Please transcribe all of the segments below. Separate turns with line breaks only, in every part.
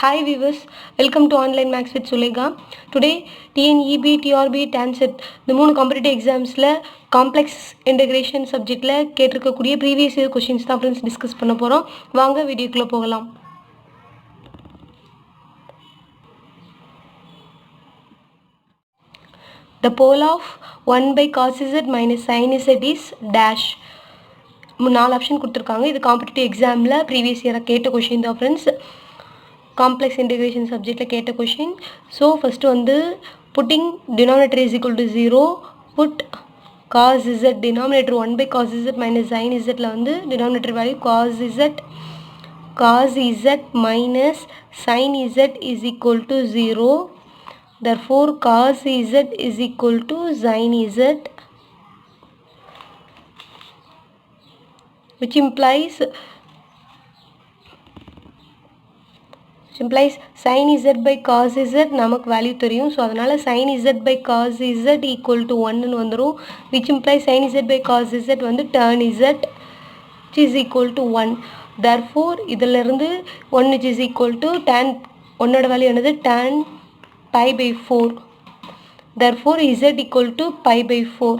Hi viewers, welcome to Online Max with Sulega. Today TNEB, TRB, TANSET இந்த மூணு competitive எக்ஸாம்ஸில் complex integration சப்ஜெக்டில் கேட்டிருக்கக்கூடிய previous year questions தான் friends discuss பண்ண போகிறோம். வாங்க வீடியோக்குள்ளே போகலாம். The pole of 1 by cos z minus sin z is dash. 4 option கொடுத்துருக்காங்க. இது காம்படிட்டிவ் எக்ஸாமில் ப்ரீவியஸ் இயராக கேட்ட கொஷின் தான் ஃப்ரெண்ட்ஸ். காம்ப்ளெக்ஸ் இன்டெகிரேஷன் சப்ஜெக்டில் கேட்ட கொஷின். ஸோ ஃபஸ்ட்டு வந்து putting denominator is equal to 0, put cos z denominator 1 by cos z minus sine zல வந்து denominator value cos z minus sin z is equal to 0. therefore cos z is equal to sin z, which implies sin z by cos z நமக்கு value தெரியும். So அதனால் sin z by cos z equal to 1 வந்துடும். which implies sin z by cos z வந்து tan z which is equal to 1. therefore இதிலிருந்து 1 which is equal to tan 1ஓட value என்னது tan pi by 4. therefore z equal to pi by 4.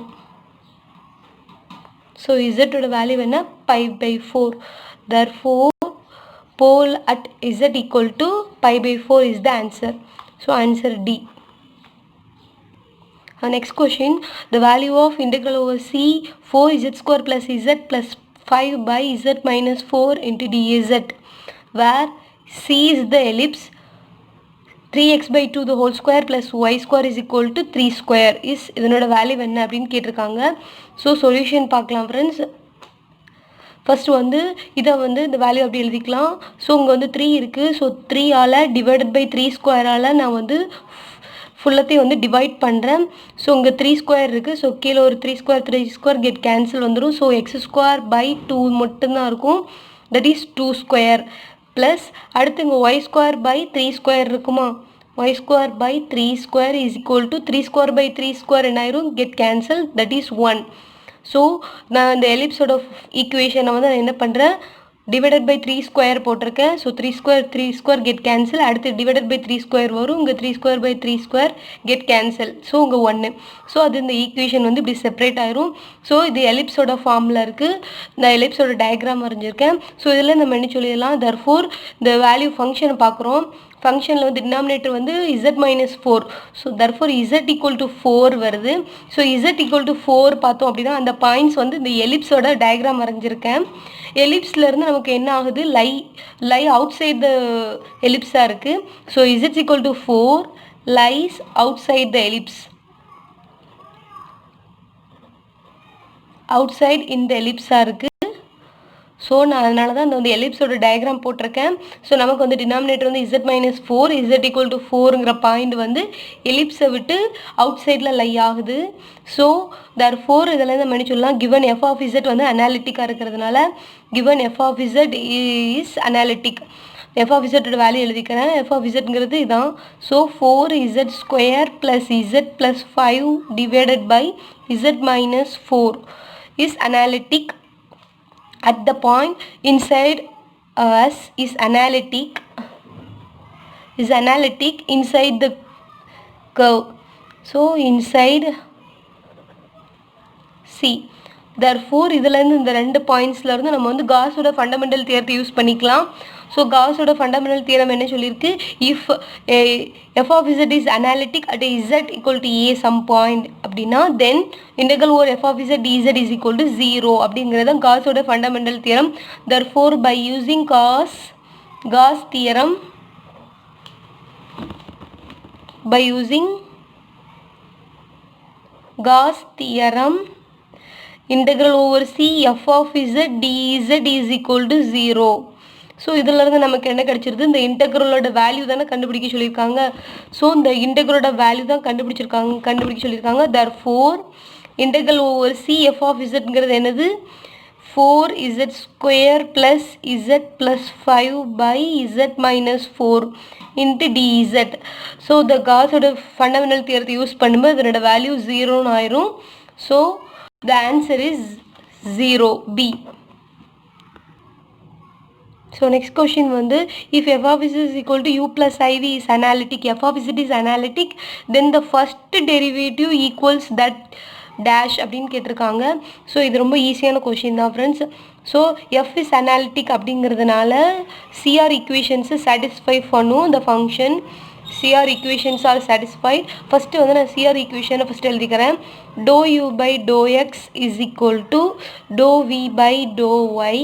so z ஓட value என்ன pi by 4. therefore pole at z equal to pi by 4 is the answer. so answer D. Next question, the value of integral over c 4z square plus z plus 5 by z minus 4 into dz, where c is the ellipse 3x by 2 the whole square plus y square is equal to 3 square is இதனோட value என்ன அப்படின்னு கேட்டிருக்காங்க. So solution பார்க்கலாம் friends. First வந்து இதை வந்து இந்த value அப்படி எழுதிக்கலாம். ஸோ இங்கே வந்து 3 இருக்குது. ஸோ 3ஆல் டிவைடட் பை 3 ஸ்கொயரால் நான் வந்து ஃபுல்லத்தையும் வந்து டிவைட் பண்ணுறேன். ஸோ இங்கே 3 ஸ்கொயர் இருக்குது. ஸோ கீழே ஒரு 3 ஸ்கொயர் கெட் கேன்சல் வந்துடும். ஸோ எக்ஸ் ஸ்கொயர் பை 2 மட்டும்தான் இருக்கும். தட் இஸ் 2 ஸ்கொயர் ப்ளஸ் அடுத்து இங்கே ஒய் ஸ்கொயர் பை 3 ஸ்கொயர் இருக்குமா. Y square by 3 square is equal to 3 square by 3 square என்ன ஆயிரும் get cancel, that is 1. So நான் இந்த எலிப்ஸோட ஈக்குவேஷனை வந்து நான் என்ன பண்ணுறேன், டிவைடட் பை 3 ஸ்கொயர் போட்டிருக்கேன். So 3 square get cancel. அடுத்து டிவைடட் பை 3 ஸ்கொயர் வரும். இங்கே 3 square by 3 square get cancel. So இங்கே 1. ஸோ அது இந்த ஈக்குவேஷன் வந்து இப்படி செப்பரேட் ஆயிரும். ஸோ இது எலிப்ஸோட ஃபார்மில் இருக்குது. நான் எலிப்ஸோட டயக்ராம் வரைஞ்சிருக்கேன். ஸோ இதில் நம்ம என்ன சொல்லிடலாம், therefore இந்த வேல்யூ ஃபங்க்ஷனை பார்க்குறோம். ஃபங்க்ஷனில் வந்து டினாமினேட்டர் வந்து z minus 4. So therefore z equal to 4 வருது. ஸோ z ஈக்குவல் டு 4 பார்த்தோம் அப்படின்னா அந்த பாயிண்ட்ஸ் வந்து இந்த எலிப்ஸோட டயக்ராம் வரைஞ்சிருக்கேன். எலிப்ஸ்லேருந்து நமக்கு என்ன ஆகுது, லை அவுட் சைட் த எலிப்ஸாக இருக்குது. So z equal to 4 lies outside the ellipse, outside இந்த எலிப்ஸாக இருக்குது. ஸோ நான் அதனால தான் இந்த வந்து எலிப்ஸோட டயக்ராம் போட்டிருக்கேன். ஸோ நமக்கு வந்து டினாமினேட்டர் வந்து z minus 4, z equal to 4ங்கிற பாயிண்ட் வந்து எலிப்ஸை விட்டு அவுட் சைடில் லை ஆகுது. ஸோ therefore இதில் நம்ம என்ன சொல்லலாம், given f of z வந்து அனாலிட்டிக்காக இருக்கிறதுனால given f of z is analytic. f of z value எழுதிக்கிறேன். f of zங்கிறது இதான். So 4z square plus z plus 5 divided by z minus 4 is analytic at the point inside us is analytic inside the curve. so inside C. therefore இதிலேருந்து இந்த ரெண்டு பாயிண்ட்ஸ்லேருந்து நம்ம வந்து காஸோட fundamental தியரத்தை use பண்ணிக்கலாம். ஸோ காஸோட ஃபண்டமெண்டல் தியரம் என்ன சொல்லியிருக்கு, if f of z is analytic at z equal to a some point அப்படின்னா then integral over f of z dz is equal to 0 அப்படிங்கிறது காஸோட fundamental theorem. therefore by using Gauss theorem, integral over c f of z dz is equal to 0. So இதிலிருந்து நமக்கு என்ன கிடைச்சிருது, இந்த இன்டெக்ரலோட value தானே கண்டுபிடிக்க சொல்லியிருக்காங்க. ஸோ இந்த இன்டெக்ரலோட வேல்யூ தான் கண்டுபிடிக்க சொல்லியிருக்காங்க. therefore integral over c f of zங்கிறது என்னது, 4z square plus z plus 5 by z minus 4 into dz. So இந்த காஸோட ஃபண்டமெண்டல் தியரத்தை யூஸ் பண்ணும்போது இதனோட வேல்யூ 0ன்னு ஆயிரும். So the answer is 0 B. So next question வந்து if f of z is equal to u plus iv is analytic, f of z is analytic, then the first derivative equals that dash அப்படின்னு கேட்டிருக்காங்க. So இது ரொம்ப ஈஸியான question தான் friends. So f is analytic அப்படிங்கிறதுனால CR equations satisfy பண்ணும் இந்த function. CR equations are satisfied. First வந்து நான் CR ஈக்குவேஷனை ஃபஸ்ட்டு எழுதிக்கிறேன். Doh u by doh x is equal to doh v by doh y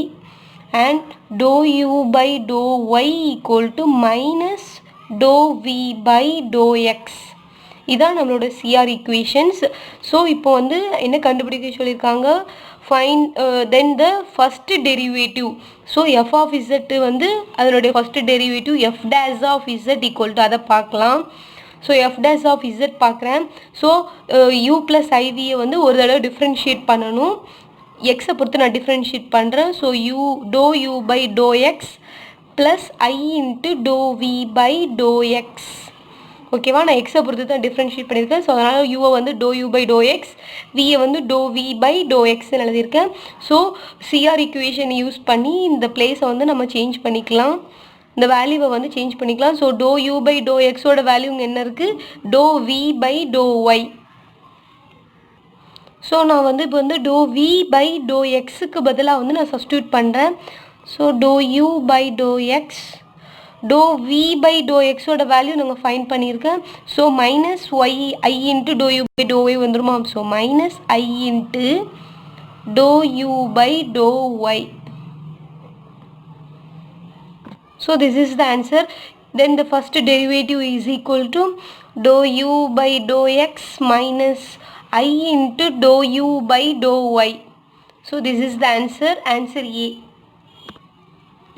and dou u by dou y equal to minus dou v by dou x. இதான் நம்மளோட CR equations. So இப்போ வந்து என்ன கண்டுபிடிக்க சொல்லியிருக்காங்க, find then the first derivative. So f of z வந்து அதனுடைய first derivative f dash of z equal to அதை பார்க்கலாம். So f dash of z பார்க்குறேன். ஸோ u plus iv வந்து ஒரு தடவை டிஃப்ரென்ஷியேட் பண்ணணும். எக்ஸை பொறுத்து நான் டிஃப்ரென்ஷியேட் பண்ணுறேன். So to u by to x plus i into doh v by to x. ஓகேவா, நான் எக்ஸை பொறுத்து தான் டிஃப்ரென்ஷியேட் பண்ணியிருக்கேன். ஸோ அதனால் யூவை வந்து doe u by to x, வியை வந்து டோ வி பை டோ எக்ஸ்ன்னு எழுதியிருக்கேன். ஸோ சிஆர் ஈக்குவேஷன் யூஸ் பண்ணி இந்த பிளேஸை வந்து நம்ம சேஞ்ச் பண்ணிக்கலாம், இந்த வேல்யூவை வந்து சேஞ்ச் பண்ணிக்கலாம். So to u by to எக்ஸோட வேல்யூ என்ன இருக்குது, doh v by to y. So நான் வந்து இப்போ வந்து டோ வி பை டோ எக்ஸுக்கு பதிலாக வந்து நான் சப்ஸ்டியூட் பண்ணுறேன். So to u by to x, doe v by to எக்ஸோட வேல்யூ நாங்கள் ஃபைண்ட் பண்ணியிருக்கேன். So minus y i into doe u by to y வந்துருமா. So minus i into doe u by to y. So this is the answer. Then the first derivative is equal to dou u by dou x minus I into dou u by dou y. So this is the answer, answer A.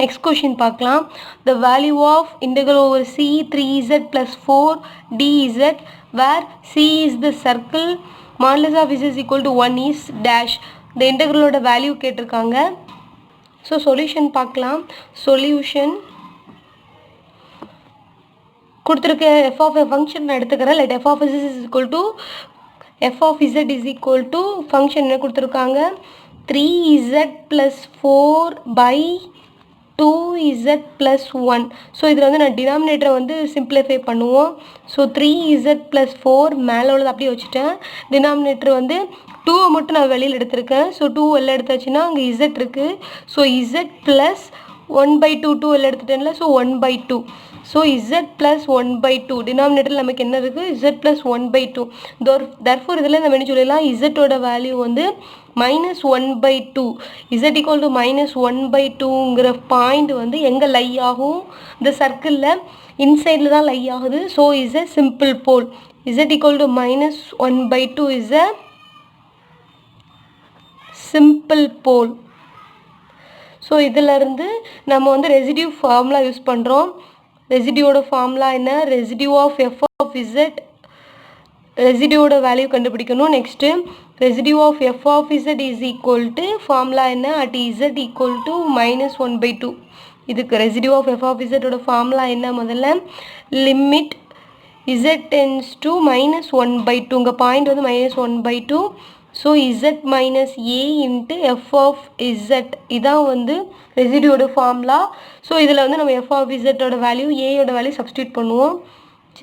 Next question பார்க்கலாம். The value of integral over c 3z plus 4 dz where c is the circle, modulus of z is equal to 1 is dash. The integral ஓட value கேட்டிருக்காங்க. So solution பார்க்கலாம். Solution கொடுத்துருக்க f of a function நான் எடுத்துக்கிறேன். let f of z is equal to f of z is equal to function என்ன கொடுத்துருக்காங்க, 3z plus 4 by 2z plus 1. So இதில் வந்து நான் டினாமினேட்டரை வந்து சிம்பிளிஃபை பண்ணுவோம். ஸோ 3z plus 4 மேலே உள்ளது அப்படியே வச்சுட்டேன். டினாமினேட்டர் வந்து 2 மட்டும் நான் வெளியில் எடுத்திருக்கேன். ஸோ 2 வெளில எடுத்தாச்சுன்னா அங்கே z இருக்குது. ஸோ z plus 1/2 2 வெளில எடுத்துட்டேன்ல. ஸோ 1/2. ஸோ z plus 1/2 டினாமினேட்டரில் நமக்கு என்ன இருக்குது, z plus 1/2. therefore இதில் நம்ம என்ன சொல்லிடலாம், z-ஓட வேல்யூ வந்து -1/2. z equal to -1/2ங்கிற பாயிண்ட் வந்து எங்கே லை ஆகும், இந்த சர்க்கிளில் இன்சைடில் தான் லை ஆகுது. So is a simple pole. z equal to -1/2 is a simple pole. So இதிலருந்து நம்ம வந்து ரெசிடியூ ஃபார்முலா யூஸ் பண்ணுறோம். ரெசிடியூவோட ஃபார்முலா என்ன, residue of f of z, ரெசிடியூவோட வேல்யூ கண்டுபிடிக்கணும். Next residue of f of z is equal to formula என்ன, at z equal to -1/2. இதுக்கு ரெசிடியூ ஆஃப் எஃப் ஆஃப் இசட்டோட ஃபார்முலா என்ன, முதல்ல லிமிட் இசட் டென்ஸ் டு -1/2. உங்கள் பாயிண்ட் வந்து -1/2. So z minus a into f of z, இதான் வந்து ரெசிடியூவோட ஃபார்முலா. ஸோ இதில் வந்து நம்ம எஃப் ஆஃப் இசட்டோட வேல்யூ ஏயோட வேல்யூ சப்ஸ்டியூட் பண்ணுவோம்.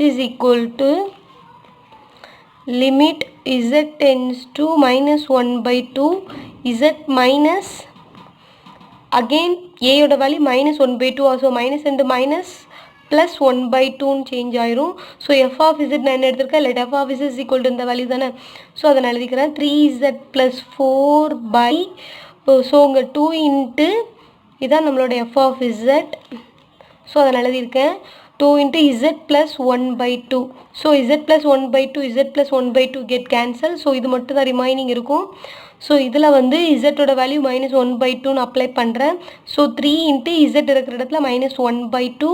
Is equal to limit z tends to -1/2 z minus again ஏயோட value -1/2. So minus into minus plus 1/2ன்னு சேஞ்ச் ஆயிரும். ஸோ எஃப் ஆஃப் இசட் நான் என்ன எடுத்திருக்கேன், let f of z equal to இந்த வேல்யூ தானே. ஸோ அதை நான் எழுதிக்கிறேன் 3z + 4 பை, ஸோ உங்கள் 2 இன்ட்டு இதான் நம்மளோட எஃப் ஆஃப் இசட். ஸோ அதை நான் எழுதியிருக்கேன் 2 into Z plus 1/2. So Z plus 1/2 Z plus 1/2 get cancel. So இது மட்டும் தான் ரிமைனிங் இருக்கும். ஸோ இதில் வந்து இசட்டோட வேல்யூ -1/2ன்னு அப்ளை பண்ணுறேன். ஸோ 3 இன்ட்டு இசட் இருக்கிற இடத்துல -1/2.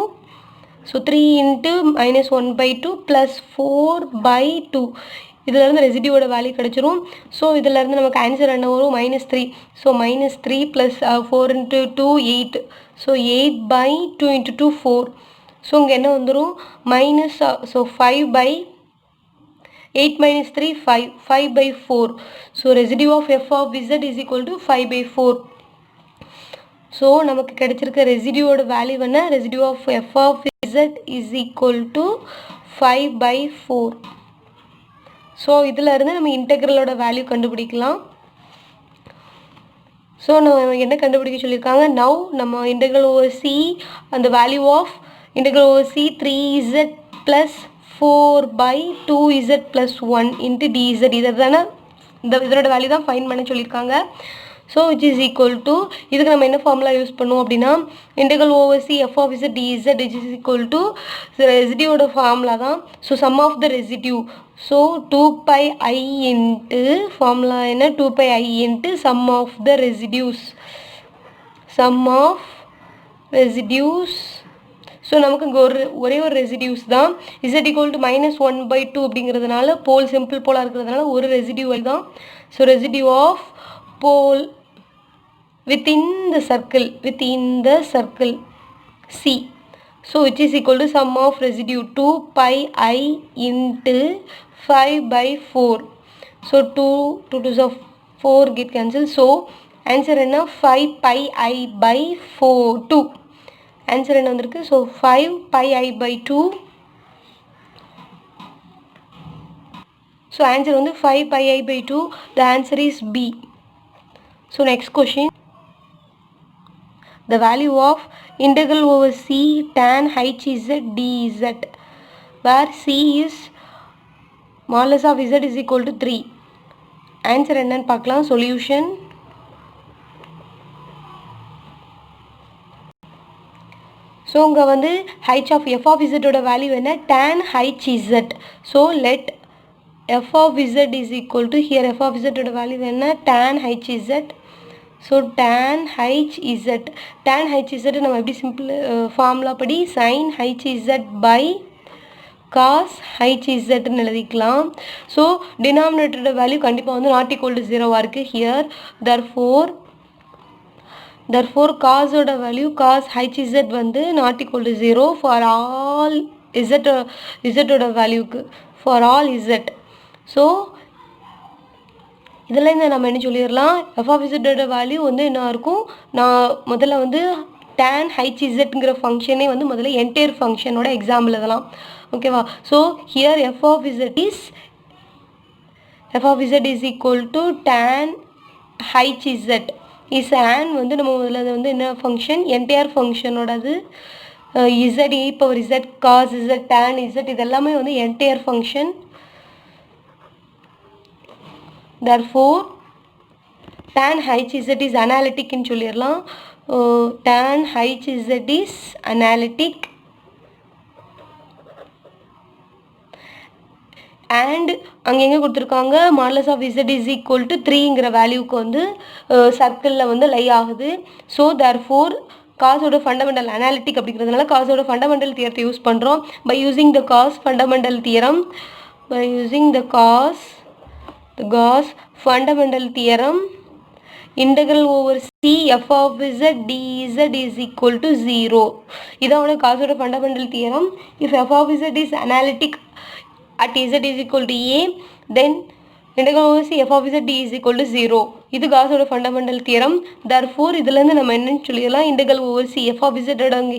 So 3 into -1/2 plus 4/2. இதிலேருந்து ரெசிடியூவோட வேல்யூ கிடச்சிரும். ஸோ இதிலேருந்து நமக்கு ஆன்சர் என்ன வரும், -3. So -3 plus 4 into 2 8. So 8/2 into 2 4. So இங்கே என்ன வந்துடும் minus, so 5/8 - 3 5, 5/4. So residue of f of z is equal to 5/4. So நமக்கு கிடைச்சிருக்க ரெசிடியூவோட வேல்யூ என்ன, residue of f of z is equal to 5/4. So இதில் இருந்து நம்ம இன்டெக்ரலோட வேல்யூ கண்டுபிடிக்கலாம். ஸோ நம்ம என்ன கண்டுபிடிக்க சொல்லியிருக்காங்க, நவ் நம்ம இன்டெக்ரல் ஓவர் சி அந்த value of integral over c 3z + 4/2z + 1 into dz. இதை தானே இதனோட வேல்யூ தான் ஃபைன் பண்ண சொல்லியிருக்காங்க. So which is equal to, இதுக்கு நம்ம என்ன ஃபார்முலா யூஸ் பண்ணுவோம் அப்படின்னா integral over c f of z dz is equal to ரெசிடியூவோட ஃபார்முலா தான். So sum of the residue, so 2πi into formula என்ன, 2πi into sum of the residues, some of residues. So நமக்கு இங்கே ஒரே ஒரு residues தான். Z equal to -1/2 அப்படிங்கிறதுனால போல் simple போலாக இருக்கிறதுனால ஒரு ரெசிடியூ தான். So residue of pole within the circle C. So which is equal to sum of residue 2πi into 5/4. So 2 2s of 4 get cancelled. So answer என்ன 5πi/2. answer என்ன வந்திருக்கு, so 5πi/2. so answer வந்து 5πi/2. the answer is B. So next question, the value of integral over C tan hz dz, where C is modulus of z is equal to 3. answer என்னன்னு பார்க்கலாம். solution, so இங்கே வந்து h of f of z ஓட value என்ன, tan hz. So let f of z is equal to, here f of z ஓட value என்ன, tan hz. So tan hz, tan hz நம்ம எப்படி சிம்பிள் ஃபார்முலா படி sin hz by cos hzன்னு எழுதிக்கலாம். So டினாமினேட்டரோட value கண்டிப்பாக வந்து not equal to 0வாக இருக்குது here. therefore cos ஓட வேல்யூ cos hz வந்து not equal to 0 for all z ஓட வேல்யூக்கு, ஃபார் ஆல் z. ஸோ இதில் இந்த நம்ம என்ன சொல்லிடலாம், எஃப் ஆஃப் இசட்டோட வேல்யூ வந்து என்ன இருக்கும், நான் முதல்ல வந்து tan hzங்கிற ஃபங்க்ஷனே வந்து முதல்ல என்டையர் ஃபங்க்ஷனோட எக்ஸாம்பிள் இதெல்லாம் ஓகேவா. So here f of z is equal to tan hz இஸ் and வந்து நம்ம முதல்ல அது வந்து என்ன ஃபங்க்ஷன், என்டையர் ஃபங்க்ஷனோடது z e power z cos z tan z இதெல்லாமே வந்து entire function. therefore tan hz is analytic ன்னு சொல்லிடலாம். tan hz is analytic and அங்கே எங்கே கொடுத்துருக்காங்க, modulus of z is equal to 3ங்கிற வேல்யூக்கு வந்து சர்க்கிளில் வந்து லை ஆகுது. ஸோ therefore காஸோட ஃபண்டமெண்டல் அனாலிட்டிக் அப்படிங்கிறதுனால காஸோட ஃபண்டமெண்டல் தியரத்தை யூஸ் பண்ணுறோம். By using the Gauss fundamental theorem, the Gauss fundamental theorem, integral over C f of z dz is equal to 0. இதான Gaussோட fundamental theorem. If f of z is analytic at z is equal to a, then integral over C f of z d is equal to 0. இது Gaussோட fundamental theorem. therefore இதிலிருந்து நம்ம என்னன்னு சொல்லிடலாம், integral over C f of z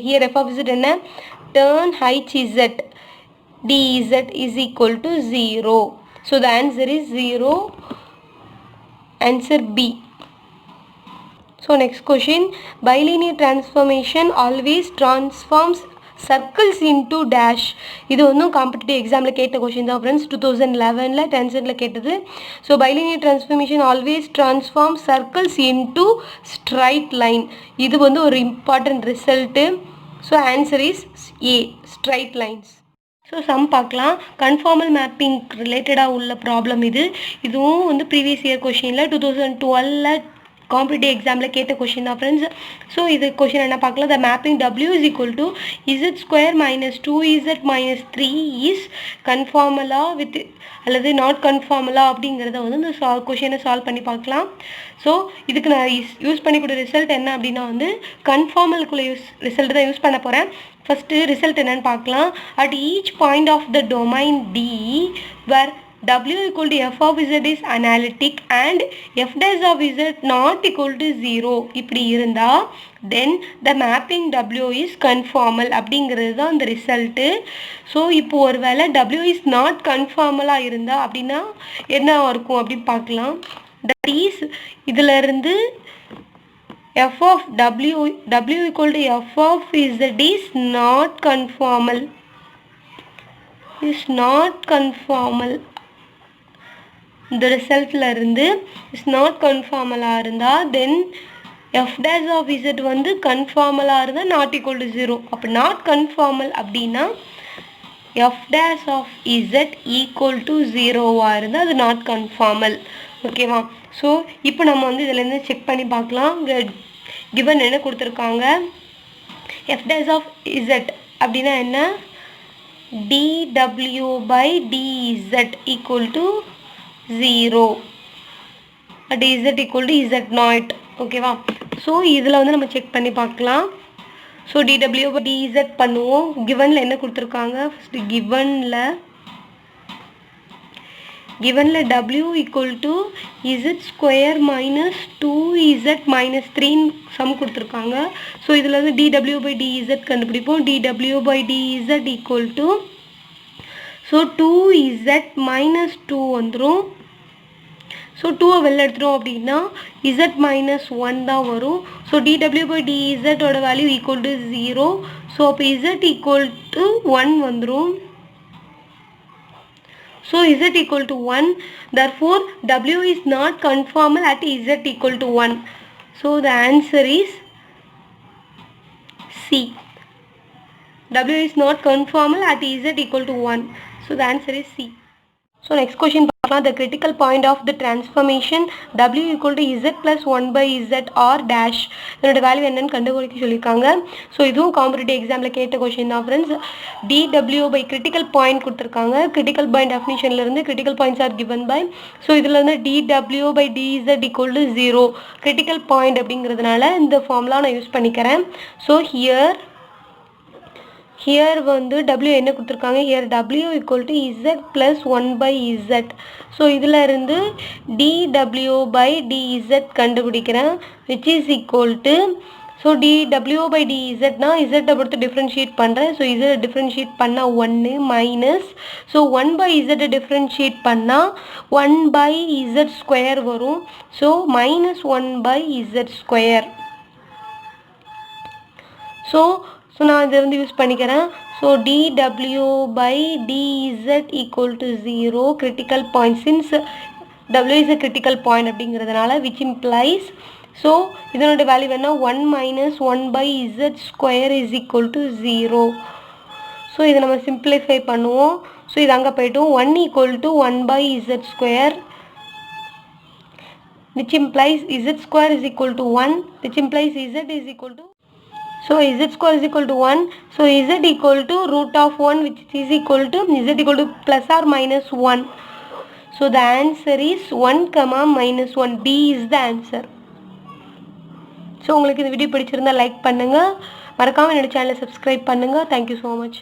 here f of z என்ன, tan hz dz is equal to 0. So the answer is 0. Answer B. So next question, bilinear transformation always transforms circles into dash. இது ஒன்றும் competitive எக்ஸாமில் கேட்ட question தான் friends, 2011 10th கேட்டது. So bilinear transformation always transforms circles into straight line. இது வந்து ஒரு important result. So answer is A, straight lines. So some பார்க்கலாம். கன்ஃபார்மல் மேப்பிங் ரிலேட்டடாக உள்ள ப்ராப்ளம் இதுவும் வந்து ப்ரீவியஸ் இயர் கொஷினில் 2012 காம்படிட்டிவ் எக்ஸாமில் கேட்ட கொஷின் தான் ஃப்ரெண்ட்ஸ். ஸோ இது கொஷின் என்ன பார்க்கலாம், the mapping W is equal to z² - 2z - 3 is கன்ஃபார்மலா வித் அல்லது நாட் கன்ஃபார்மலா அப்படிங்கிறத வந்து இந்த கொஷினை சால்வ் பண்ணி பார்க்கலாம். ஸோ இதுக்கு நான் யூஸ் பண்ணிக்கூடிய ரிசல்ட் என்ன அப்படின்னா வந்து கன்ஃபார்மலுக்குள்ள ரிசல்ட் தான் யூஸ் பண்ண போகிறேன். ஃபஸ்ட்டு ரிசல்ட் என்னன்னு பார்க்கலாம். At each point of the domain D where W equal to f of z is analytic and f dash of z not equal to 0 இப்படி இருந்தா then the mapping W is conformal அப்படிங்கிறது தான் அந்த result. So இப்போ ஒரு வேளை W is not conformal இருந்தா அப்படின்னா என்ன இருக்கும் அப்படின்னு பார்க்கலாம். that is இதில் இருந்து f of W equal to f of z is not conformal. இந்த ரிசல்ட்ல இருந்து இஸ் நாட் கன்ஃபார்மலாக இருந்தால் then f dash of z வந்து கன்ஃபார்மலாக இருந்தால் நாட் ஈக்குவல் டு 0. அப்போ நாட் கன்ஃபார்மல் அப்படின்னா f dash of z equal to 0வாக இருந்தால் அது நாட் கன்ஃபார்மல். ஓகேவா? ஸோ இப்போ நம்ம வந்து இதிலேருந்து செக் பண்ணி பார்க்கலாம். கிவன் என்ன கொடுத்துருக்காங்க, எஃப் டேஷ் ஆஃப் இசட் அப்படின்னா என்ன, dw by dz equal to 0 dz equal to z naught. ஓகேவா? ஸோ இதில் வந்து நம்ம செக் பண்ணி பார்க்கலாம். ஸோ dw by dz பண்ணுவோம். கிவனில் என்ன கொடுத்துருக்காங்க, ஃபஸ்ட்டு கிவனில் w equal to z square minus 2z minus 3 some கொடுத்துருக்காங்க. ஸோ இதில் வந்து dw by dz கண்டுபிடிப்போம். dw by dz equal to so 2z minus 2 வந்துடும். ஸோ 2 வெளில எடுத்துட்டோம் அப்படின்னா z minus 1 தான் வரும். ஸோ dw by dz ஓட வேல்யூ equal to 0. ஸோ அப்போ z equal to 1 வந்துடும். So z equal to 1, therefore w is not conformal at z equal to 1. So the answer is C. W is not conformal at z equal to 1. So the answer is C. So next question, the critical point of the transformation w equal to z plus 1 by z or dash இதோட value என்னன்னு கண்டுபிடிக்க சொல்லியிருக்காங்க. So இதுவும் competitive எக்ஸாமில் கேட்ட question தான் friends. dw by critical point கொடுத்துருக்காங்க. critical point definitionலேருந்து critical points are given by, so இதில் வந்து dw by dz equal to 0 critical point அப்படிங்கிறதுனால இந்த ஃபார்முலா நான் யூஸ் பண்ணிக்கிறேன். ஸோ ஹியர் வந்து w என்ன கொடுத்துருக்காங்க, here w equal to z plus 1 by z. So இதில் இருந்து dw by dz கண்டுபிடிக்கிறேன், which is equal to, so dw by dzனா z பொறுத்து டிஃப்ரென்ஷியேட் பண்ணுறேன். ஸோ இதை டிஃப்ரென்ஷியேட் பண்ணால் 1 minus, so 1 by z differentiate பண்ணால் 1 by z ஸ்கொயர் வரும். So minus 1 by z square. So நான் இதை வந்து யூஸ் பண்ணிக்கிறேன். So dw by dz equal to 0 critical point, since w is a critical point அப்படிங்கிறதுனால, which implies, so இதனோட value வேணா 1 minus 1 by z square is equal to 0. So இதை நம்ம simplify பண்ணுவோம். ஸோ இது அங்கே போய்ட்டும் 1 equal to 1 by z square, which implies z square is equal to 1, which implies z is equal to, so z square is equal to 1. So z equal to root of 1, which is equal to z equal to plus or minus 1. So the answer is 1 comma minus 1. B is the answer. So உங்களுக்கு இந்த video பிடிச்சிருந்தா like பண்ணுங்க, மறக்காம என்னோட சேனலை subscribe பண்ணுங்க. Thank you so much.